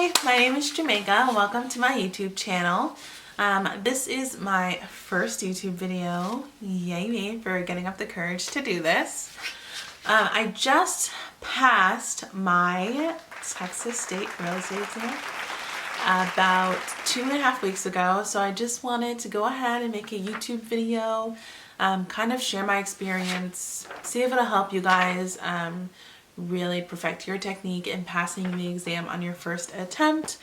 Hi, my name is Jamaica. Welcome to my YouTube channel. This is my first YouTube video. Yay me for getting up the courage to do this. I just passed my Texas State real estate exam about 2.5 weeks ago, so I just wanted to go ahead and make a YouTube video, kind of share my experience, see if it'll help you guys really perfect your technique in passing the exam on your first attempt,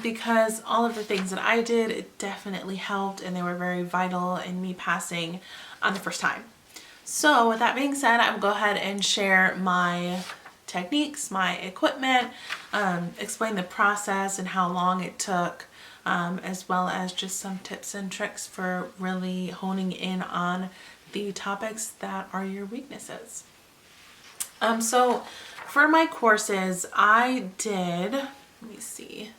because all of the things that I did, it definitely helped and they were very vital in me passing on the first time. So with that being said, I will go ahead and share my techniques, my equipment, explain the process and how long it took, as well as just some tips and tricks for really honing in on the topics that are your weaknesses. So for my courses, I did, let me see,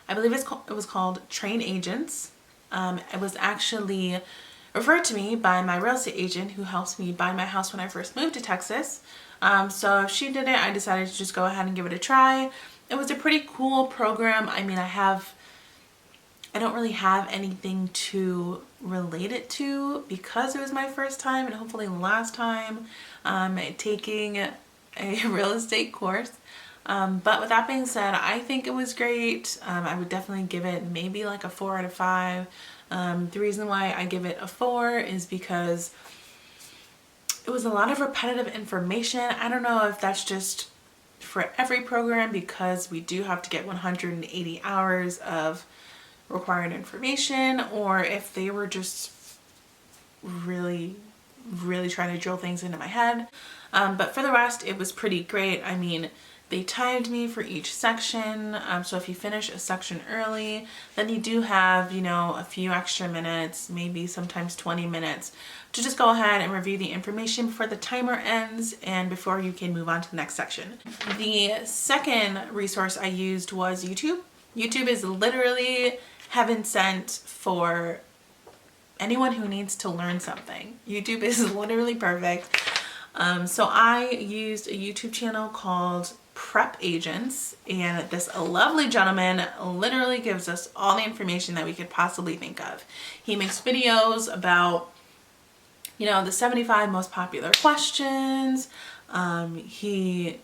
I believe it was called Train Agents. It was actually referred to me by my real estate agent who helps me buy my house when I first moved to Texas. So she did it. I decided to just go ahead and give it a try. It was a pretty cool program. I mean, I don't really have anything to relate it to because it was my first time and hopefully last time taking a real estate course. But with that being said, I think it was great. I would definitely give it maybe like a 4 out of 5. The reason why I give it a 4 is because it was a lot of repetitive information. I don't know if that's just for every program because we do have to get 180 hours of required information, or if they were just really trying to drill things into my head. But for the rest, it was pretty great. I mean, they timed me for each section. So if you finish a section early, then you do have, you know, a few extra minutes, maybe sometimes 20 minutes to just go ahead and review the information before the timer ends and before you can move on to the next section. The second resource I used was YouTube. YouTube is literally heaven sent for anyone who needs to learn something. YouTube is literally perfect. So I used a YouTube channel called Prep Agents, and this lovely gentleman literally gives us all the information that we could possibly think of. He makes videos about, you know, the 75 most popular questions. He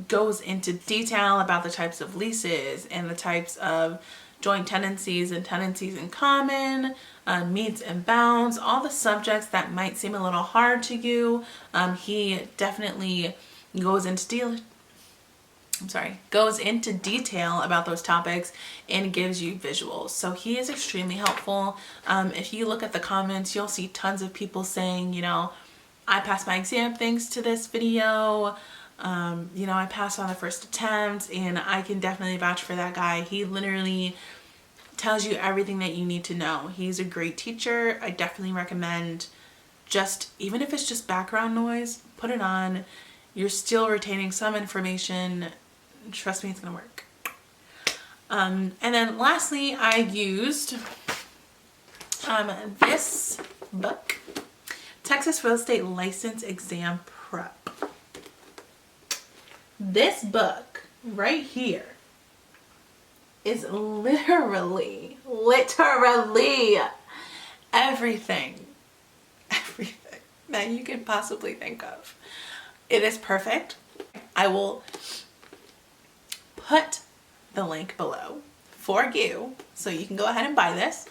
goes into detail about the types of leases and the types of joint tenancies and tenancies in common, meets and bounds, all the subjects that might seem a little hard to you. He definitely goes into detail about those topics and gives you visuals. So he is extremely helpful. If you look at the comments, you'll see tons of people saying, you know, I passed my exam thanks to this video. You know, I passed on the first attempt, and I can definitely vouch for that guy. He literally tells you everything that you need to know. He's a great teacher. I definitely recommend, just even if it's just background noise, put it on. You're still retaining some information. Trust me, it's gonna work. And then lastly, I used this book, Texas Real Estate License Exam Prep. This book right here is literally everything that you could possibly think of. It is perfect. I will put the link below for you so you can go ahead and buy this.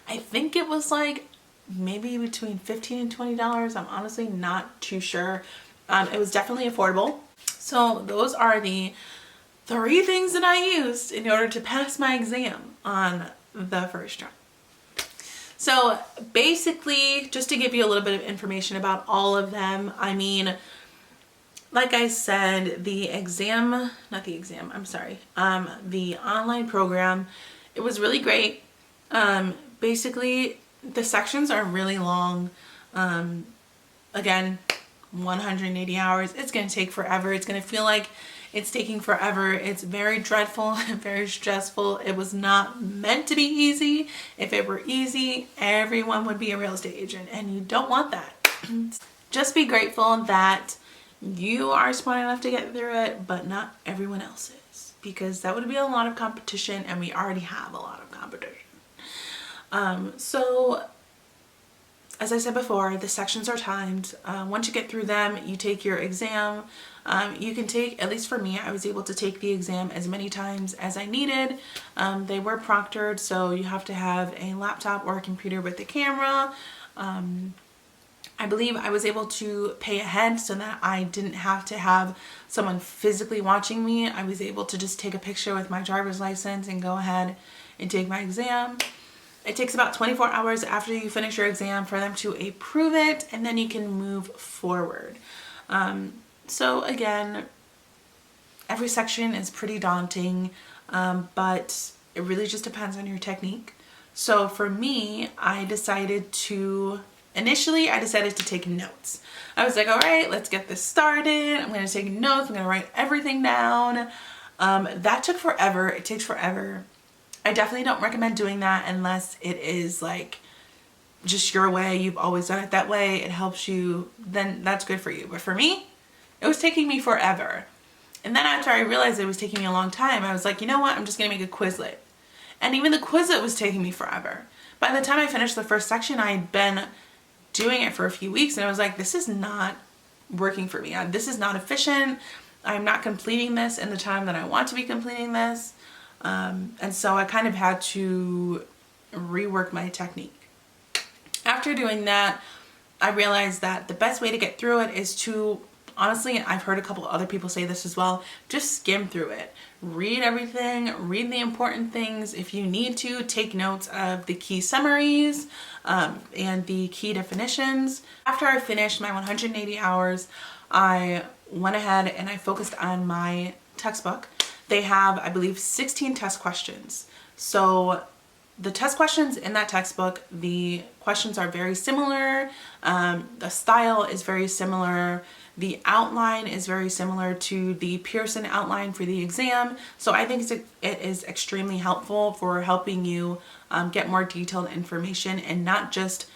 I think it was like maybe between $15 and $20. I'm honestly not too sure. It was definitely affordable. So those are the 3 things that I used in order to pass my exam on the first try. So basically, just to give you a little bit of information about all of them, I mean, like I said, the online program, it was really great. Basically, the sections are really long. Again, 180 hours. It's going to take forever. It's going to feel like it's taking forever. It's very dreadful and very stressful. It was not meant to be easy. If it were easy, everyone would be a real estate agent, and you don't want that. Just be grateful that You are smart enough to get through it, but not everyone else is, because that would be a lot of competition, and we already have a lot of competition. So as I said before, the sections are timed. Once you get through them, you take your exam. You can take, at least for me, I was able to take the exam as many times as I needed. They were proctored, so you have to have a laptop or a computer with a camera. I believe I was able to pay ahead so that I didn't have to have someone physically watching me. I was able to just take a picture with my driver's license and go ahead and take my exam. It takes about 24 hours after you finish your exam for them to approve it, and then you can move forward. So again, every section is pretty daunting, but it really just depends on your technique. So for me, initially I decided to take notes. I was like, all right, let's get this started. I'm going to take notes. I'm going to write everything down. That took forever. It takes forever. I definitely don't recommend doing that unless it is like just your way. You've always done it that way. It helps you. Then that's good for you. But for me, it was taking me forever. And then after I realized it was taking me a long time, I was like, you know what? I'm just going to make a Quizlet. And even the Quizlet was taking me forever. By the time I finished the first section, I had been doing it for a few weeks, and I was like, this is not working for me. This is not efficient. I'm not completing this in the time that I want to be completing this. And so I kind of had to rework my technique. After doing that, I realized that the best way to get through it is to, honestly, I've heard a couple other people say this as well, just skim through it. Read everything, read the important things. If you need to, take notes of the key summaries and the key definitions. After I finished my 180 hours, I went ahead and I focused on my textbook. They have, I believe, 16 test questions. So the test questions in that textbook, the questions are very similar. The style is very similar. The outline is very similar to the Pearson outline for the exam. So I think it is extremely helpful for helping you get more detailed information, and not just,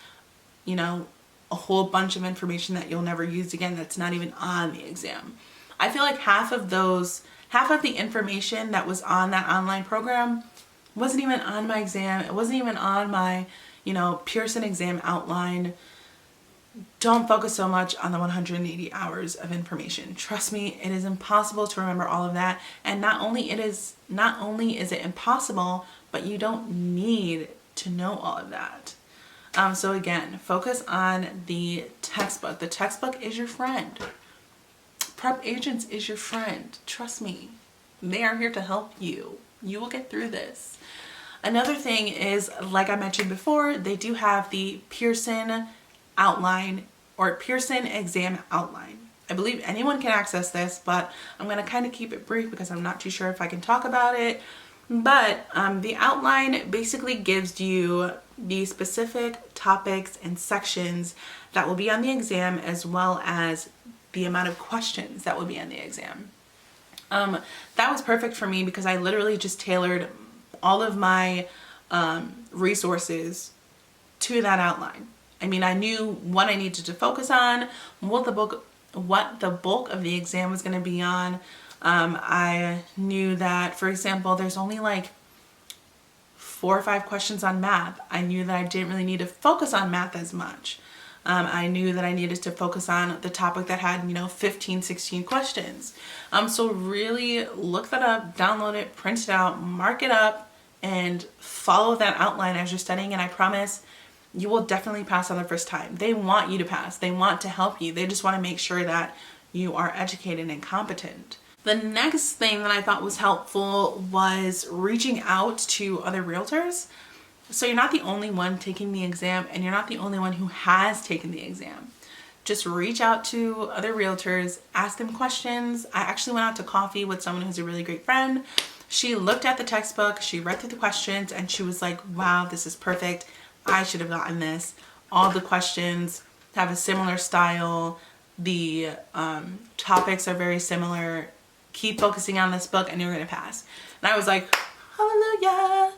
you know, a whole bunch of information that you'll never use again that's not even on the exam. I feel like half of the information that was on that online program wasn't even on my exam. It wasn't even on my, you know, Pearson exam outline. Don't focus so much on the 180 hours of information. Trust me, it is impossible to remember all of that. And not only is it impossible, but you don't need to know all of that. So again, focus on the textbook. The textbook is your friend. Prep Agents is your friend. Trust me. They are here to help you. You will get through this. Another thing is, like I mentioned before, they do have the Pearson outline or Pearson exam outline. I believe anyone can access this, but I'm going to kind of keep it brief because I'm not too sure if I can talk about it. But the outline basically gives you the specific topics and sections that will be on the exam, as well as the amount of questions that will be on the exam. That was perfect for me because I literally just tailored all of my resources to that outline. I mean, I knew what I needed to focus on, what the bulk of the exam was going to be on. I knew that, for example, there's only like 4 or 5 questions on math. I knew that I didn't really need to focus on math as much. I knew that I needed to focus on the topic that had, 15, 16 questions. So really look that up, download it, print it out, mark it up, and follow that outline as you're studying. And I promise you will definitely pass on the first time. They want you to pass. They want to help you. They just want to make sure that you are educated and competent. The next thing that I thought was helpful was reaching out to other realtors. So you're not the only one taking the exam, and you're not the only one who has taken the exam. Just reach out to other realtors, ask them questions. I actually went out to coffee with someone who's a really great friend. She looked at the textbook, she read through the questions, and she was like, wow, this is perfect. I should have gotten this. All the questions have a similar style. The topics are very similar. Keep focusing on this book and you're going to pass. And I was like, hallelujah.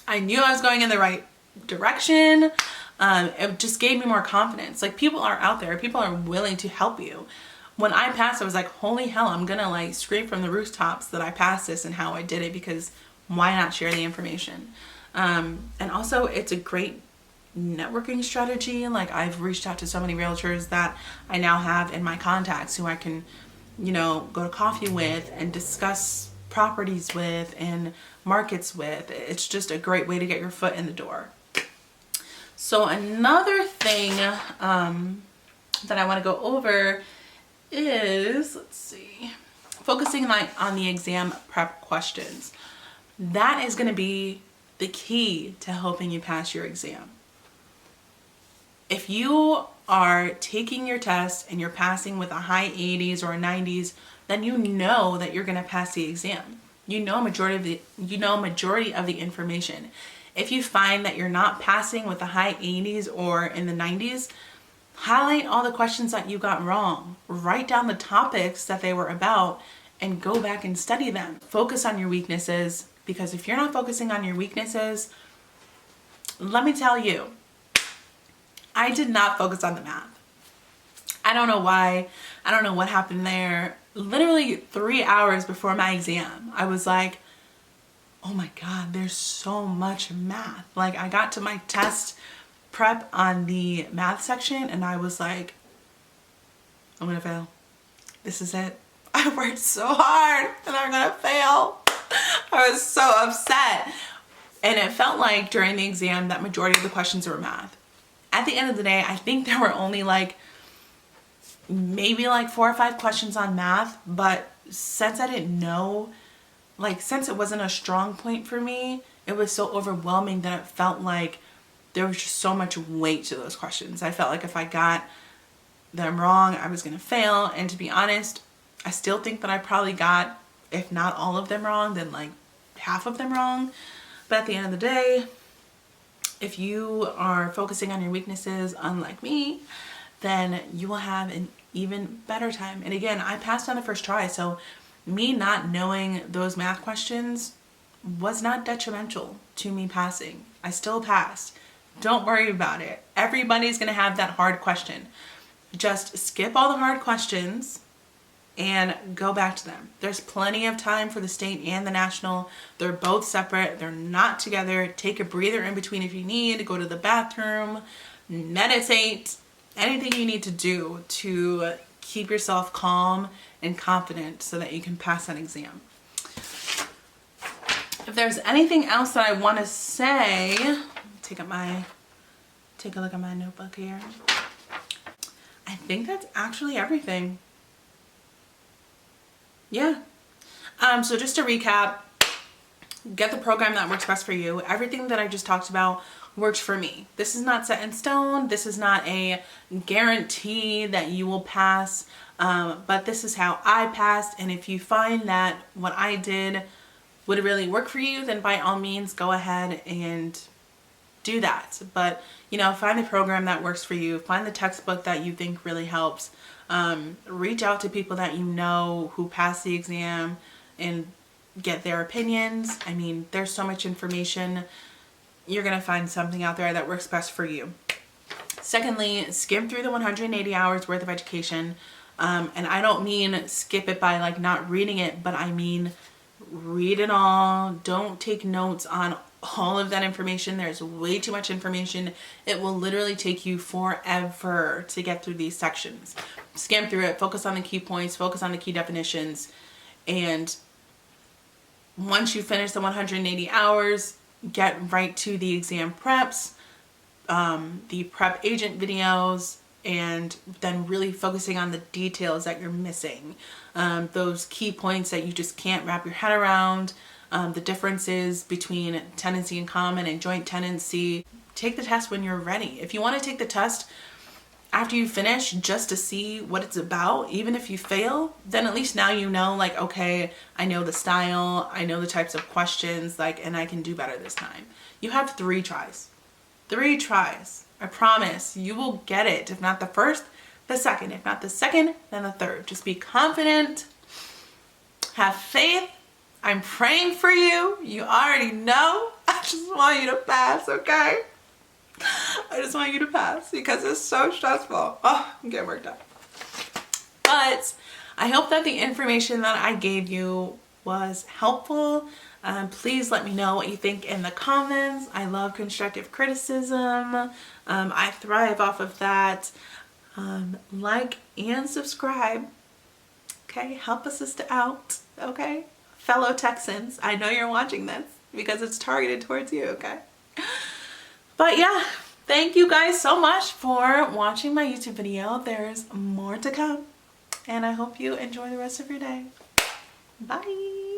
I knew I was going in the right direction. It just gave me more confidence. Like, people are out there. People are willing to help you. when I passed, I was like, holy hell, I'm gonna like scream from the rooftops that I passed this and how I did it, because why not share the information? And also it's a great networking strategy. Like, I've reached out to so many realtors that I now have in my contacts who I can, you know, go to coffee with and discuss properties with and markets with. It's just a great way to get your foot in the door. So another thing that I want to go over is, let's see, focusing like on the exam prep questions. That is going to be the key to helping you pass your exam. If you are taking your test and you're passing with a high 80s or 90s, then you know that you're going to pass the exam. You know majority of the information. If you find that you're not passing with the high 80s or in the 90s, highlight all the questions that you got wrong. Write down the topics that they were about and go back and study them. Focus on your weaknesses, because if you're not focusing on your weaknesses, let me tell you, I did not focus on the math. I don't know why. I don't know what happened there. Literally 3 hours before my exam, I was like, oh my God, there's so much math. Like, I got to my test prep on the math section and I was like, I'm gonna fail. This is it. I worked so hard and I'm gonna fail. I was so upset. And it felt like during the exam that majority of the questions were math. At the end of the day, I think there were only like maybe like 4 or 5 questions on math, but since I didn't know, like, since it wasn't a strong point for me, it was so overwhelming that it felt like there was just so much weight to those questions. I felt like if I got them wrong, I was gonna fail. And to be honest, I still think that I probably got, if not all of them wrong, then like half of them wrong. But at the end of the day, if you are focusing on your weaknesses, unlike me, then you will have an even better time. And again, I passed on the first try, so me not knowing those math questions was not detrimental to me passing. I still passed. Don't worry about it. Everybody's gonna have that hard question. Just skip all the hard questions and go back to them. There's plenty of time for the state and the national. They're both separate. They're not together. Take a breather in between if you need. Go to the bathroom, meditate, anything you need to do to keep yourself calm and confident so that you can pass that exam. If there's anything else that I want to say, take a look at my notebook here. I think that's actually everything. Yeah. So just to recap, get the program that works best for you. Everything that I just talked about worked for me. This is not set in stone. This is not a guarantee that you will pass, but this is how I passed. And if you find that what I did would really work for you, then by all means go ahead and do that. But, you know, find the program that works for you. Find the textbook that you think really helps. Reach out to people that you know who passed the exam and get their opinions. I mean, there's so much information. You're going to find something out there that works best for you. Secondly, skim through the 180 hours worth of education. And I don't mean skip it by like not reading it, but I mean read it all. Don't take notes on all of that information. There's way too much information. It will literally take you forever to get through these sections. Skim through it, focus on the key points, focus on the key definitions, and once you finish the 180 hours, get right to the exam preps, the prep agent videos, and then really focusing on the details that you're missing. Those key points that you just can't wrap your head around, the differences between tenancy in common and joint tenancy. Take the test when you're ready. If you want to take the test after you finish just to see what it's about, even if you fail, then at least now you know, like, okay, I know the style, I know the types of questions, like, and I can do better this time. You have 3 tries. 3 tries. I promise you will get it. If not the first, the second. If not the second, then the third. Just be confident. Have faith. I'm praying for you. You already know. I just want you to pass, okay? I just want you to pass because it's so stressful. Oh, I'm getting worked up. But I hope that the information that I gave you was helpful. Please let me know what you think in the comments. I love constructive criticism. I thrive off of that. Like and subscribe. Okay, help a sister out. Okay, fellow Texans, I know you're watching this because it's targeted towards you. Okay, but yeah, thank you guys so much for watching my YouTube video. There's more to come, and I hope you enjoy the rest of your day. Bye.